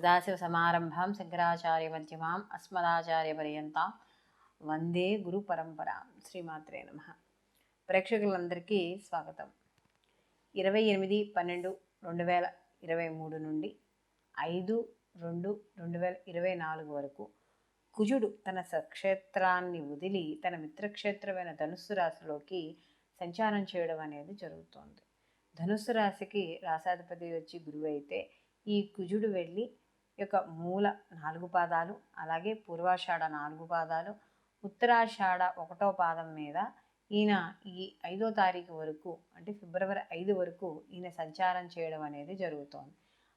సదాశివసమారంభాం శంకరాచార్యమధ్యమాం అస్మదాచార్యపర్యంతాం వందే గురు పరంపరాం. శ్రీమాత్రే నమః. ప్రేక్షకులందరికీ స్వాగతం. 28/12/2023 నుండి 5/2/2024 వరకు కుజుడు తన స్వక్షేత్రాన్ని వదిలి తన మిత్రక్షేత్రమైన ధనుస్సు రాశిలోకి సంచారం చేయడం అనేది జరుగుతోంది. ధనుస్సు రాశికి రాశాధిపతి వచ్చి గురువు అయితే, ఈ కుజుడు వెళ్ళి యొక్క మూల 4 పాదాలు, అలాగే పూర్వాషాఢ 4 పాదాలు, ఉత్తరాషాఢ 1వ పాదం మీద ఈయన ఈ 5వ తారీఖు వరకు, అంటే ఫిబ్రవరి 5 వరకు ఈయన సంచారం చేయడం అనేది జరుగుతోంది.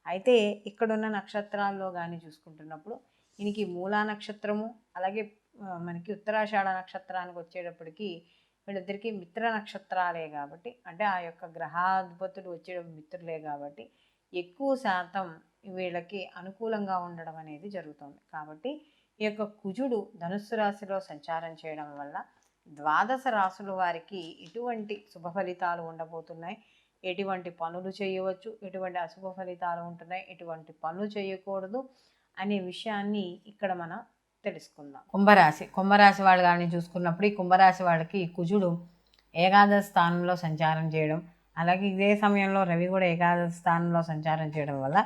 అయితే ఇక్కడున్న నక్షత్రాల్లో కానీ చూసుకుంటున్నప్పుడు ఈయనకి మూలా నక్షత్రము, అలాగే మనకి ఉత్తరాషాఢ నక్షత్రానికి వచ్చేటప్పటికి వీళ్ళిద్దరికీ మిత్ర నక్షత్రాలే కాబట్టి, అంటే ఆ యొక్క గ్రహాధిపతులు వచ్చే మిత్రులే కాబట్టి ఎక్కువ శాతం వీళ్ళకి అనుకూలంగా ఉండడం అనేది జరుగుతుంది. కాబట్టి ఈ యొక్క కుజుడు ధనుస్సు రాశిలో సంచారం చేయడం వల్ల ద్వాదశ రాశుల వారికి ఎటువంటి శుభ ఫలితాలు ఉండబోతున్నాయి, ఎటువంటి పనులు చేయవచ్చు, ఎటువంటి అశుభ ఫలితాలు ఉంటున్నాయి, ఎటువంటి పనులు చేయకూడదు అనే విషయాన్ని ఇక్కడ మనం తెలుసుకుందాం. కుంభరాశి వాళ్ళు కానీ చూసుకున్నప్పుడు, ఈ కుంభరాశి వాళ్ళకి కుజుడు ఏకాదశ స్థానంలో సంచారం చేయడం, అలాగే ఇదే సమయంలో రవి కూడా ఏకాదశ స్థానంలో సంచారం చేయడం వల్ల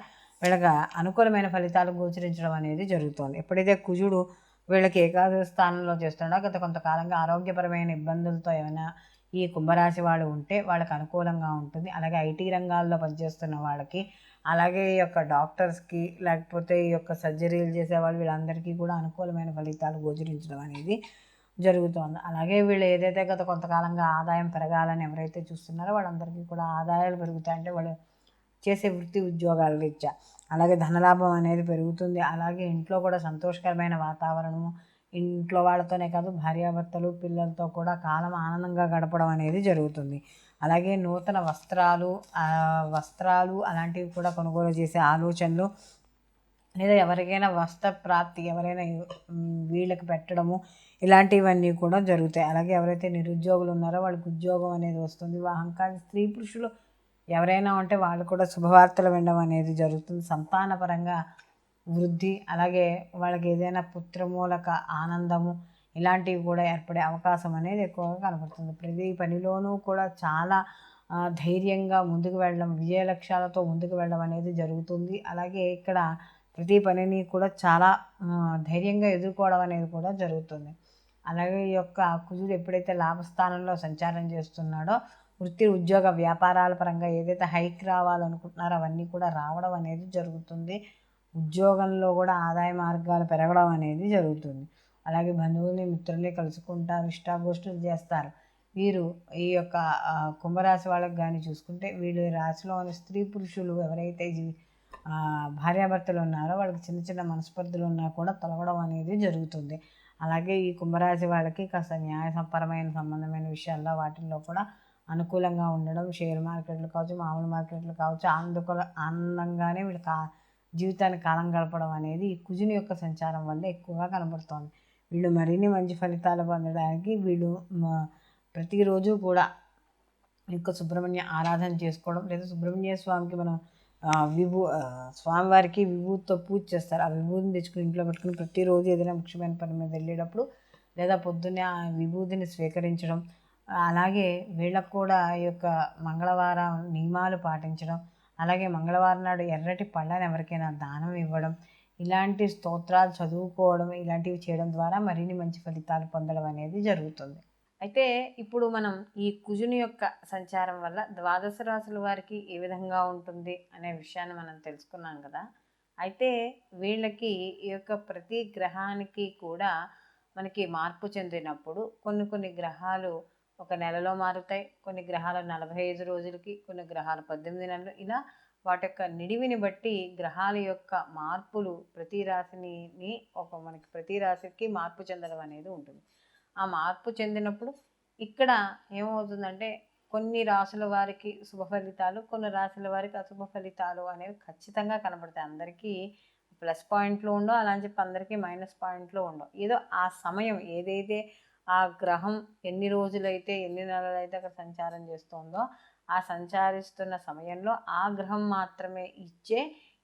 వీళ్ళకి అనుకూలమైన ఫలితాలు గోచరించడం అనేది జరుగుతుంది. ఎప్పుడైతే కుజుడు వీళ్ళకి ఏకాదశ స్థానంలో చేస్తుండో గత కొంతకాలంగా ఆరోగ్యపరమైన ఇబ్బందులతో ఏమైనా ఈ కుంభరాశి వాళ్ళు ఉంటే వాళ్ళకి అనుకూలంగా ఉంటుంది. అలాగే ఐటీ రంగాల్లో పనిచేస్తున్న వాళ్ళకి, అలాగే ఈ యొక్క డాక్టర్స్కి, లేకపోతే ఈ యొక్క సర్జరీలు చేసేవాళ్ళు, వీళ్ళందరికీ కూడా అనుకూలమైన ఫలితాలు గోచరించడం అనేది జరుగుతోంది. అలాగే వీళ్ళు ఏదైతే గత కొంతకాలంగా ఆదాయం పెరగాలని ఎవరైతే చూస్తున్నారో వాళ్ళందరికీ కూడా ఆదాయాలు పెరుగుతాయంటే వాళ్ళు చేసే వృత్తి ఉద్యోగాల రీత్యా, అలాగే ధనలాభం అనేది పెరుగుతుంది. అలాగే ఇంట్లో కూడా సంతోషకరమైన వాతావరణము, ఇంట్లో వాళ్ళతోనే కాదు భార్యాభర్తలు పిల్లలతో కూడా కాలం ఆనందంగా గడపడం అనేది జరుగుతుంది. అలాగే నూతన వస్త్రాలు అలాంటివి కూడా కొనుగోలు చేసే ఆలోచనలు, లేదా ఎవరికైనా వస్త్ర ప్రాప్తి ఎవరైనా వీళ్ళకి పెట్టడము, ఇలాంటివన్నీ కూడా జరుగుతాయి. అలాగే ఎవరైతే నిరుద్యోగులు ఉన్నారో వాళ్ళకి ఉద్యోగం అనేది వస్తుంది. వివాహం స్త్రీ పురుషులు ఎవరైనా ఉంటే వాళ్ళు కూడా శుభవార్తలు వినడం అనేది జరుగుతుంది. సంతానపరంగా వృద్ధి, అలాగే వాళ్ళకి ఏదైనా పుత్రమూలక ఆనందము, ఇలాంటివి కూడా ఏర్పడే అవకాశం అనేది ఎక్కువగా కనపడుతుంది. ప్రతి పనిలోనూ కూడా చాలా ధైర్యంగా ముందుకు వెళ్ళడం, విజయ లక్ష్యాలతో ముందుకు వెళ్ళడం అనేది జరుగుతుంది. అలాగే ఇక్కడ ప్రతి పనిని కూడా చాలా ధైర్యంగా ఎదుర్కోవడం అనేది కూడా జరుగుతుంది. అలాగే ఈ యొక్క కుజుడు ఎప్పుడైతే లాభస్థానంలో సంచారం చేస్తున్నాడో వృత్తి ఉద్యోగ వ్యాపారాల పరంగా ఏదైతే హైక్ రావాలనుకుంటున్నారో అవన్నీ కూడా రావడం అనేది జరుగుతుంది. ఉద్యోగంలో కూడా ఆదాయ మార్గాలు పెరగడం అనేది జరుగుతుంది. అలాగే బంధువుల్ని మిత్రుల్ని కలుసుకుంటారు, ఇష్టాగోష్ఠులు చేస్తారు. వీరు ఈ యొక్క కుంభరాశి వాళ్ళకి కానీ చూసుకుంటే, వీళ్ళు రాశిలోని స్త్రీ పురుషులు ఎవరైతే భార్యాభర్తలు ఉన్నారో వాళ్ళకి చిన్న చిన్న మనస్పర్ధలు ఉన్నా కూడా తొలగడం అనేది జరుగుతుంది. అలాగే ఈ కుంభరాశి వాళ్ళకి కాస్త న్యాయపరమైన సంబంధమైన విషయాల్లో వాటిల్లో కూడా అనుకూలంగా ఉండడం, షేర్ మార్కెట్లు కావచ్చు, మామూలు మార్కెట్లు కావచ్చు, ఆనందంగానే వీళ్ళకి జీవితాన్ని కాలం గడపడం అనేది ఈ కుజుని యొక్క సంచారం వల్ల ఎక్కువగా కనబడుతోంది. వీళ్ళు మరిన్ని మంచి ఫలితాలు పొందడానికి వీళ్ళు ప్రతిరోజు కూడా యొక్క సుబ్రహ్మణ్య ఆరాధన చేసుకోవడం, లేదా సుబ్రహ్మణ్య స్వామికి మనం స్వామివారికి విభూతితో పూజ చేస్తారు. ఆ విభూతిని తెచ్చుకుని ఇంట్లో పెట్టుకుని ప్రతిరోజు ఏదైనా ముఖ్యమైన పని మీద వెళ్ళేటప్పుడు లేదా పొద్దున్నే ఆ విభూతిని స్వీకరించడం, అలాగే వీళ్ళకు కూడా ఈ యొక్క మంగళవారం నియమాలు పాటించడం, అలాగే మంగళవారం నాడు ఎర్రటి పళ్ళని ఎవరికైనా దానం ఇవ్వడం, ఇలాంటి స్తోత్రాలు చదువుకోవడం, ఇలాంటివి చేయడం ద్వారా మరిన్ని మంచి ఫలితాలు పొందడం అనేది జరుగుతుంది. అయితే ఇప్పుడు మనం ఈ కుజుని యొక్క సంచారం వల్ల ద్వాదశ రాశుల వారికి ఏ విధంగా ఉంటుంది అనే విషయాన్ని మనం తెలుసుకున్నాం కదా. అయితే వీళ్ళకి ఈ యొక్క ప్రతి గ్రహానికి కూడా మనకి మార్పు చెందినప్పుడు కొన్ని గ్రహాలు ఒక నెలలో మారుతాయి, కొన్ని గ్రహాలు 45 రోజులకి, కొన్ని గ్రహాలు 18 నెలలు, ఇలా వాటి యొక్క నిడివిని బట్టి గ్రహాల యొక్క మార్పులు ప్రతి రాశిని మనకి ప్రతి రాశికి మార్పు చెందడం అనేది ఉంటుంది. ఆ మార్పు చెందినప్పుడు ఇక్కడ ఏమవుతుందంటే కొన్ని రాశుల వారికి శుభ ఫలితాలు, కొన్ని రాశుల వారికి అశుభ ఫలితాలు అనేవి ఖచ్చితంగా కనబడతాయి. అందరికీ ప్లస్ పాయింట్లు ఉండవు, అలా అని చెప్పి అందరికీ మైనస్ పాయింట్లు ఉండవు. ఏదో ఆ సమయం ఏదైతే ఆ గ్రహం ఎన్ని రోజులైతే ఎన్ని నెలలైతే అక్కడ సంచారం చేస్తుందో ఆ సంచారిస్తున్న సమయంలో ఆ గ్రహం మాత్రమే ఇచ్చే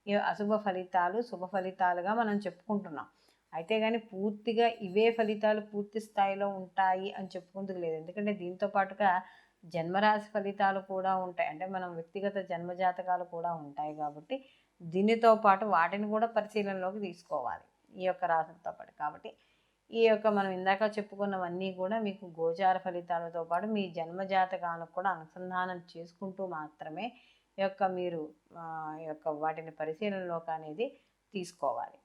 ఈ అశుభ ఫలితాలు శుభ ఫలితాలుగా మనం చెప్పుకుంటున్నాం. అయితే కానీ పూర్తిగా ఇవే ఫలితాలు పూర్తి స్థాయిలో ఉంటాయి అని చెప్పుకుందుకు లేదు. ఎందుకంటే దీంతో పాటుగా జన్మరాశి ఫలితాలు కూడా ఉంటాయి. అంటే మనం వ్యక్తిగత జన్మజాతకాలు కూడా ఉంటాయి కాబట్టి దీనితో పాటు వాటిని కూడా పరిశీలనలోకి తీసుకోవాలి ఈ యొక్క రాశులతో పాటు. కాబట్టి ఈ యొక్క మనం ఇందాక చెప్పుకున్నవన్నీ కూడా మీకు గోచార ఫలితాలతో పాటు మీ జన్మజాతకాలకు కూడా అనుసంధానం చేసుకుంటూ మాత్రమే ఈ యొక్క మీరు ఈ యొక్క వాటిని పరిశీలనలోకి అనేది తీసుకోవాలి.